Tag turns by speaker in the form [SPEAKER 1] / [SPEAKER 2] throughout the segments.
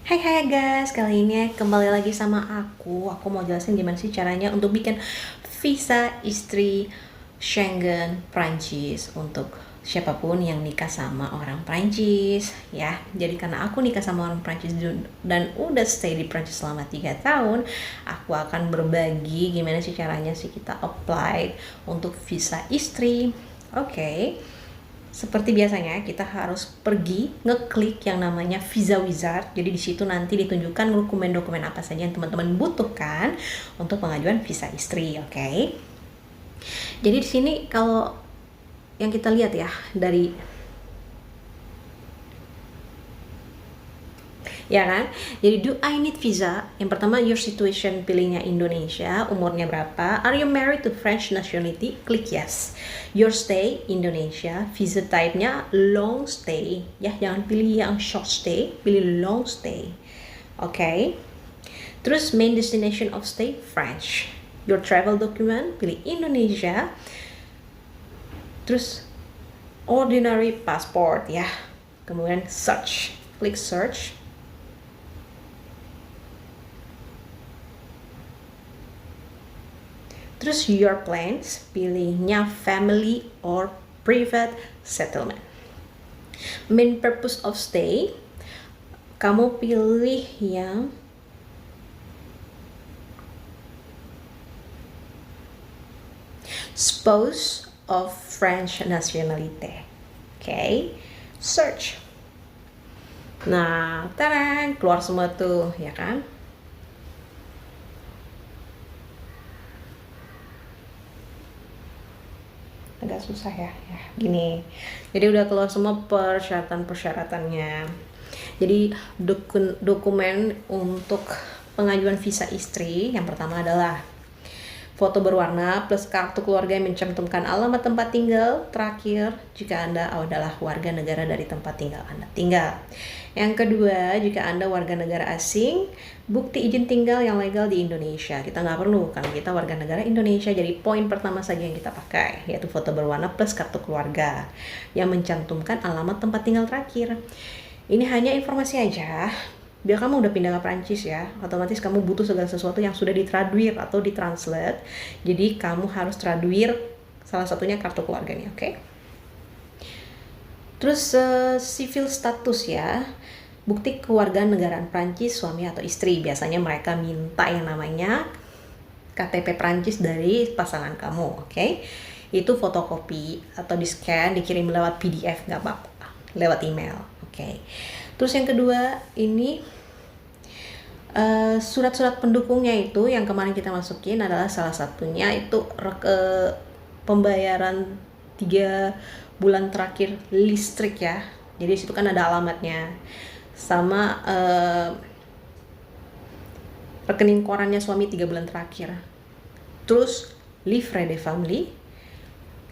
[SPEAKER 1] Hai hai guys, kali ini kembali lagi sama aku mau jelasin gimana sih caranya untuk bikin visa istri Schengen Prancis untuk siapapun yang nikah sama orang Prancis ya. Jadi karena aku nikah sama orang Prancis dan udah stay di Prancis selama 3 tahun, aku akan berbagi gimana sih caranya sih kita apply untuk visa istri. Oke. Seperti biasanya, kita harus pergi ngeklik yang namanya Visa Wizard. Jadi di situ nanti ditunjukkan dokumen-dokumen apa saja yang teman-teman butuhkan untuk pengajuan visa istri, oke? Jadi di sini kalau yang kita lihat ya dari ya kan? Jadi do I need visa? Yang pertama your situation, pilihnya Indonesia, umurnya berapa? Are you married to French nationality? Klik yes. Your stay Indonesia, visa type-nya long stay. Ya, jangan pilih yang short stay, pilih long stay. Oke. Terus main destination of stay French. Your travel document, pilih Indonesia. Terus ordinary passport ya. Kemudian search. Klik search. Terus your plans, pilihnya family or private settlement. Main purpose of stay, kamu pilih yang spouse of French nationality. Okay, search. Nah, tarang, keluar semua tuh, ya kan? Agak susah ya gini. Jadi udah keluar semua persyaratan-persyaratannya. Jadi dokumen untuk pengajuan visa istri yang pertama adalah foto berwarna plus kartu keluarga yang mencantumkan alamat tempat tinggal terakhir jika Anda adalah warga negara dari tempat tinggal Anda tinggal. Yang kedua, jika Anda warga negara asing, bukti izin tinggal yang legal di Indonesia. Kita nggak perlu karena kita warga negara Indonesia, jadi poin pertama saja yang kita pakai, yaitu foto berwarna plus kartu keluarga yang mencantumkan alamat tempat tinggal terakhir. Ini hanya informasi aja, biar kamu udah pindah ke Prancis ya, otomatis kamu butuh segala sesuatu yang sudah ditraduir atau ditranslate. Jadi kamu harus traduir salah satunya kartu keluarganya, oke? Terus civil status ya, bukti kewarganegaraan Prancis suami atau istri. Biasanya mereka minta yang namanya KTP Prancis dari pasangan kamu, oke? Itu fotokopi atau di scan, dikirim lewat PDF nggak apa-apa, lewat email, oke? Terus yang kedua ini surat-surat pendukungnya itu yang kemarin kita masukin adalah salah satunya itu pembayaran 3 bulan terakhir listrik ya. Jadi situ kan ada alamatnya sama rekening korannya suami 3 bulan terakhir. Terus livret de famille.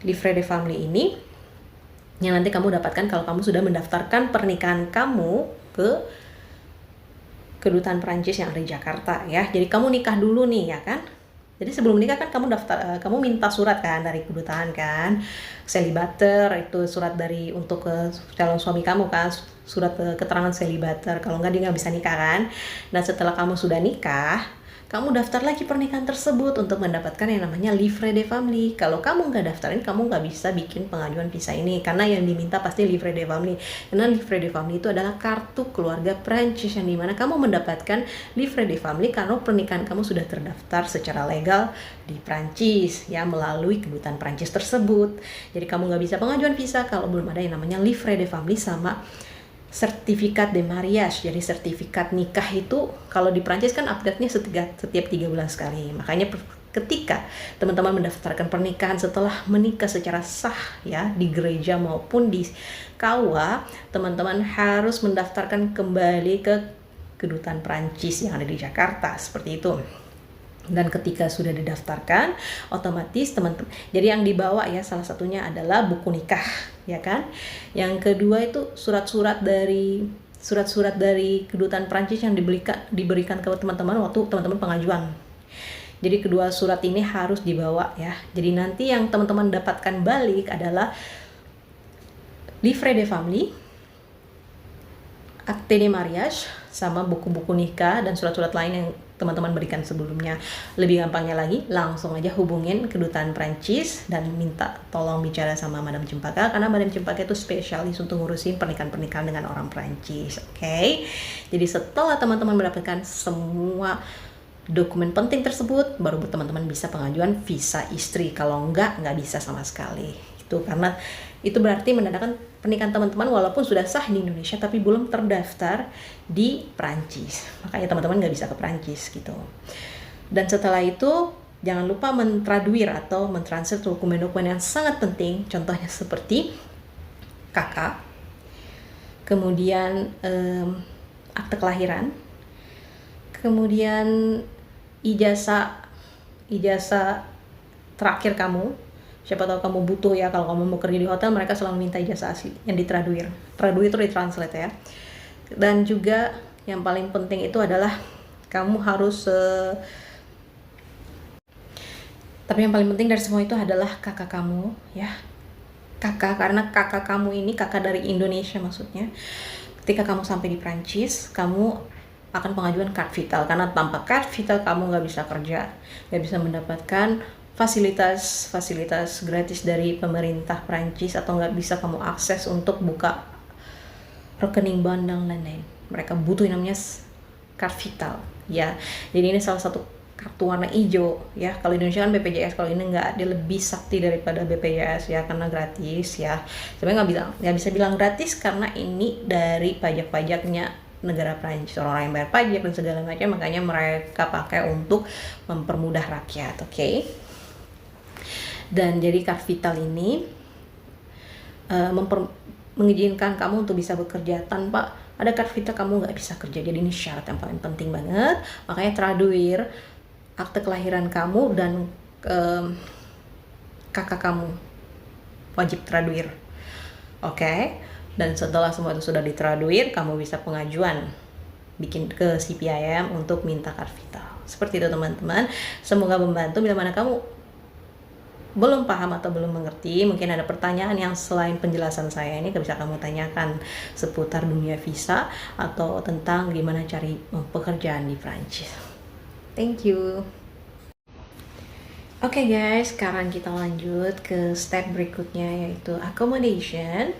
[SPEAKER 1] Livret de famille ini yang nanti kamu dapatkan kalau kamu sudah mendaftarkan pernikahan kamu ke kedutaan Prancis yang ada di Jakarta ya. Jadi kamu nikah dulu nih ya kan. Jadi sebelum nikah kan kamu minta surat kan dari kedutaan kan, celibater itu surat dari untuk ke calon suami kamu kan, surat keterangan celibater. Kalau nggak dia nggak bisa nikah kan. Dan setelah kamu sudah nikah, kamu daftar lagi pernikahan tersebut untuk mendapatkan yang namanya livret de famille. Kalau kamu nggak daftarin, kamu nggak bisa bikin pengajuan visa ini karena yang diminta pasti livret de famille. Karena livret de famille itu adalah kartu keluarga Prancis yang dimana kamu mendapatkan livret de famille karena pernikahan kamu sudah terdaftar secara legal di Prancis ya melalui kedutaan Prancis tersebut. Jadi kamu nggak bisa pengajuan visa kalau belum ada yang namanya livret de famille sama sertifikat de mariage. Jadi sertifikat nikah itu kalau di Prancis kan update-nya setiap 3 bulan sekali. Makanya ketika teman-teman mendaftarkan pernikahan setelah menikah secara sah ya di gereja maupun di KUA, teman-teman harus mendaftarkan kembali ke kedutaan Prancis yang ada di Jakarta seperti itu. Dan ketika sudah didaftarkan, otomatis teman-teman, jadi yang dibawa ya salah satunya adalah buku nikah, ya kan? Yang kedua itu surat-surat dari kedutaan Prancis yang diberikan ke teman-teman waktu teman-teman pengajuan. Jadi kedua surat ini harus dibawa ya. Jadi nanti yang teman-teman dapatkan balik adalah livret de famille akte de mariage, sama buku-buku nikah dan surat-surat lain yang teman-teman berikan sebelumnya. Lebih gampangnya lagi, langsung aja hubungin kedutaan Prancis dan minta tolong bicara sama Madam Cempaka, karena Madam Cempaka itu spesialis untuk ngurusin pernikahan-pernikahan dengan orang Prancis. Oke? Jadi setelah teman-teman mendapatkan semua dokumen penting tersebut, baru teman-teman bisa pengajuan visa istri. Kalau nggak bisa sama sekali. Itu karena itu berarti menandakan pernikahan teman-teman walaupun sudah sah di Indonesia tapi belum terdaftar di Prancis. Makanya teman-teman nggak bisa ke Prancis gitu. Dan setelah itu jangan lupa mentraduir atau mentransfer dokumen-dokumen yang sangat penting. Contohnya seperti KK, kemudian akte kelahiran, kemudian ijazah terakhir kamu. Siapa tahu kamu butuh ya, kalau kamu mau kerja di hotel mereka selalu minta ijazah asli yang ditraduir. Traduir itu ditranslate ya. Dan juga yang paling penting itu adalah kamu harus tapi yang paling penting dari semua itu adalah kakak kamu ya. Kakak, karena kakak kamu ini kakak dari Indonesia maksudnya. Ketika kamu sampai di Prancis, kamu akan pengajuan card vital, karena tanpa card vital kamu nggak bisa kerja, nggak bisa mendapatkan fasilitas gratis dari pemerintah Prancis, atau nggak bisa kamu akses untuk buka rekening bank dan lain-lain. Mereka butuh yang namanya card vital ya. Jadi ini salah satu kartu warna hijau ya. Kalau di Indonesia kan BPJS, kalau ini nggak, dia lebih sakti daripada BPJS ya, karena gratis ya. Sebenarnya nggak bisa bilang gratis karena ini dari pajak-pajaknya negara Prancis, orang yang bayar pajak dan segala macam, makanya mereka pakai untuk mempermudah rakyat. Oke? Dan jadi card vital ini mengizinkan kamu untuk bisa bekerja. Tanpa ada card vital kamu nggak bisa kerja. Jadi ini syarat yang paling penting banget. Makanya traduir akte kelahiran kamu dan kakak kamu wajib traduir. Oke? Dan setelah semua itu sudah ditraduir, kamu bisa pengajuan bikin ke CPIM untuk minta card vital. Seperti itu teman-teman. Semoga membantu. Bila mana kamu belum paham atau belum mengerti, mungkin ada pertanyaan yang selain penjelasan saya ini bisa kamu tanyakan seputar dunia visa atau tentang gimana cari pekerjaan di Prancis. Thank you. Oke guys, sekarang kita lanjut ke step berikutnya, yaitu accommodation.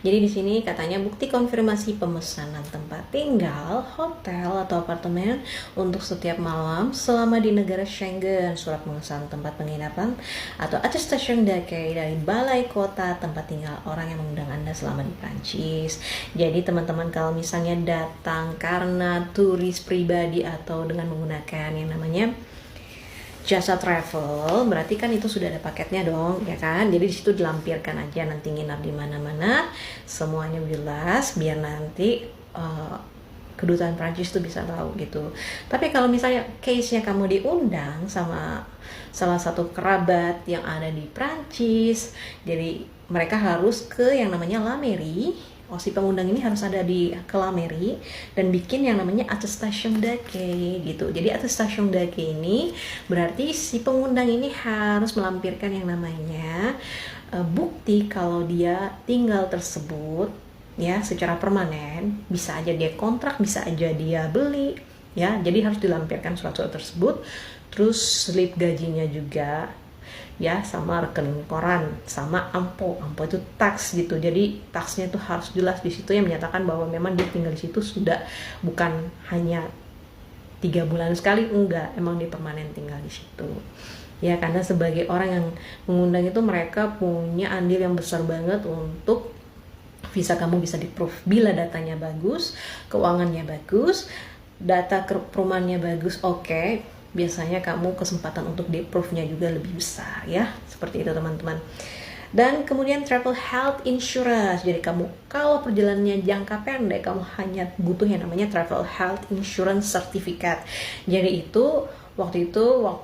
[SPEAKER 1] Jadi di sini katanya bukti konfirmasi pemesanan tempat tinggal, hotel atau apartemen untuk setiap malam selama di negara Schengen, surat pengesahan tempat penginapan atau attestation d'accueil dari balai kota tempat tinggal orang yang mengundang Anda selama di Prancis. Jadi teman-teman kalau misalnya datang karena turis pribadi atau dengan menggunakan yang namanya jasa travel, berarti kan itu sudah ada paketnya dong, ya kan? Jadi di situ dilampirkan aja nanti nginap di mana-mana, semuanya jelas, biar nanti kedutaan Prancis tuh bisa tahu gitu. Tapi kalau misalnya case-nya kamu diundang sama salah satu kerabat yang ada di Prancis, jadi mereka harus ke yang namanya La Mairie. Si pengundang ini harus ada di La Mairie dan bikin yang namanya attestation d'accueil gitu. Jadi attestation d'accueil ini berarti si pengundang ini harus melampirkan yang namanya bukti kalau dia tinggal tersebut ya secara permanen. Bisa aja dia kontrak, bisa aja dia beli ya. Jadi harus dilampirkan surat-surat tersebut. Terus slip gajinya juga ya, sama rekening koran, sama ampo itu tax gitu. Jadi taxnya itu harus jelas di situ yang menyatakan bahwa memang dia tinggal di situ sudah bukan hanya 3 bulan sekali, enggak, emang dia permanen tinggal di situ ya. Karena sebagai orang yang mengundang itu mereka punya andil yang besar banget untuk visa kamu bisa di-proof. Bila datanya bagus, keuangannya bagus, data perumahannya bagus, oke, biasanya kamu kesempatan untuk di-approve-nya juga lebih besar ya. Seperti itu teman-teman. Dan kemudian travel health insurance. Jadi kamu kalau perjalanannya jangka pendek, kamu hanya butuh yang namanya travel health insurance certificate. Jadi itu waktu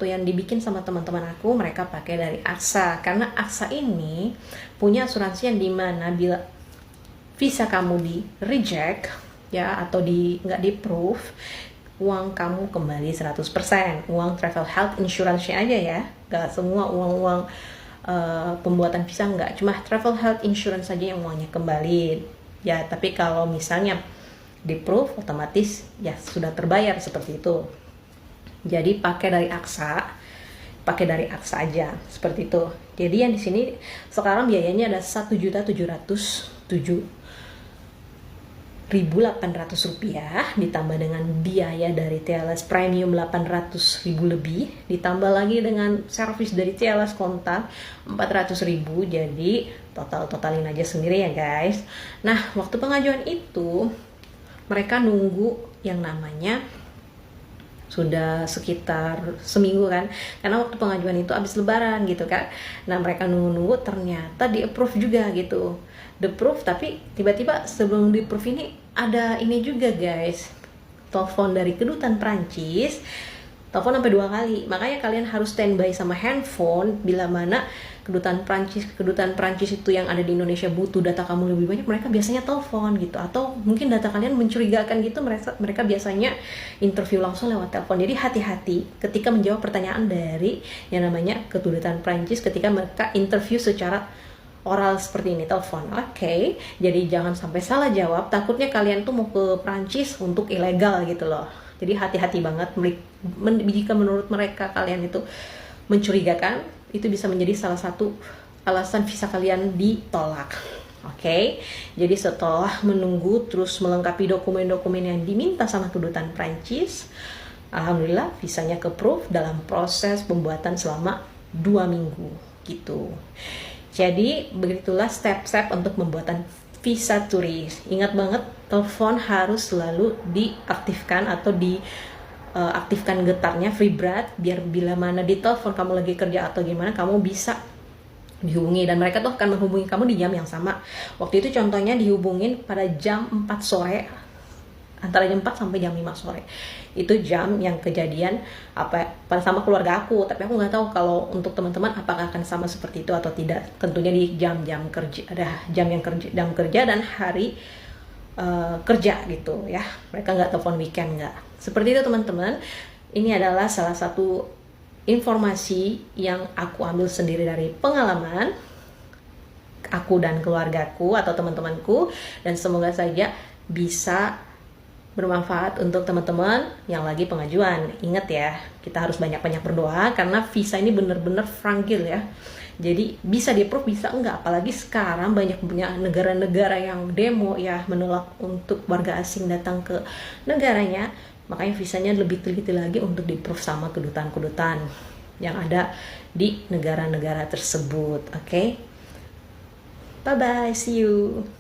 [SPEAKER 1] yang dibikin sama teman-teman aku, mereka pakai dari AXA. Karena AXA ini punya asuransi yang dimana bila visa kamu di reject ya, atau nggak di-approve, uang kamu kembali 100%. Uang travel health insurance-nya aja ya, gak semua uang pembuatan visa, enggak, cuma travel health insurance saja yang uangnya kembali ya. Tapi kalau misalnya di-approve, otomatis ya sudah terbayar seperti itu. Jadi pakai dari Aksa aja seperti itu. Jadi yang di sini sekarang biayanya ada 1.707.800 rupiah, ditambah dengan biaya dari TLS Premium 800.000 lebih, ditambah lagi dengan servis dari TLS Kontak 400.000. Jadi totalin aja sendiri ya guys. Nah, waktu pengajuan itu mereka nunggu yang namanya sudah sekitar seminggu kan, karena waktu pengajuan itu habis lebaran gitu kan. Nah, mereka nunggu ternyata di approve juga gitu, di approve. Tapi tiba-tiba sebelum di approve ini ada ini juga guys, telepon dari kedutaan Prancis, telepon sampai 2 kali. Makanya kalian harus standby sama handphone bila mana kedutaan Prancis itu yang ada di Indonesia butuh data kamu lebih banyak, mereka biasanya telepon gitu. Atau mungkin data kalian mencurigakan gitu, mereka biasanya interview langsung lewat telepon. Jadi hati-hati ketika menjawab pertanyaan dari yang namanya kedutaan Prancis ketika mereka interview secara oral seperti ini, telepon. Oke, jadi jangan sampai salah jawab, takutnya kalian tuh mau ke Prancis untuk ilegal gitu loh. Jadi hati-hati banget jika menurut mereka kalian itu mencurigakan, itu bisa menjadi salah satu alasan visa kalian ditolak. Oke, jadi setelah menunggu terus melengkapi dokumen-dokumen yang diminta sama kedutaan Prancis, alhamdulillah visanya ke-approve dalam proses pembuatan selama 2 minggu gitu. Jadi begitulah step-step untuk pembuatan visa turis. Ingat banget, telepon harus selalu diaktifkan atau aktifkan getarnya vibrat, biar bila mana ditelepon kamu lagi kerja atau gimana, kamu bisa dihubungi, dan mereka tuh akan menghubungi kamu di jam yang sama. Waktu itu contohnya dihubungin pada jam 4 sore, antara jam 4 sampai jam 5 sore. Itu jam yang kejadian sama keluarga aku, tapi aku nggak tahu kalau untuk teman-teman apakah akan sama seperti itu atau tidak. Tentunya di jam-jam kerja, ada jam kerja dan hari kerja gitu ya. Mereka nggak telepon weekend, nggak. Seperti itu teman-teman. Ini adalah salah satu informasi yang aku ambil sendiri dari pengalaman aku dan keluargaku atau teman-temanku, dan semoga saja bisa bermanfaat untuk teman-teman yang lagi pengajuan. Ingat ya, kita harus banyak-banyak berdoa karena visa ini benar-benar fragile ya. Jadi bisa di-approve, bisa enggak. Apalagi sekarang banyak punya negara-negara yang demo ya, menolak untuk warga asing datang ke negaranya. Makanya visanya lebih teliti lagi untuk di-approve sama kedutaan-kedutaan yang ada di negara-negara tersebut. Oke? Bye-bye, see you.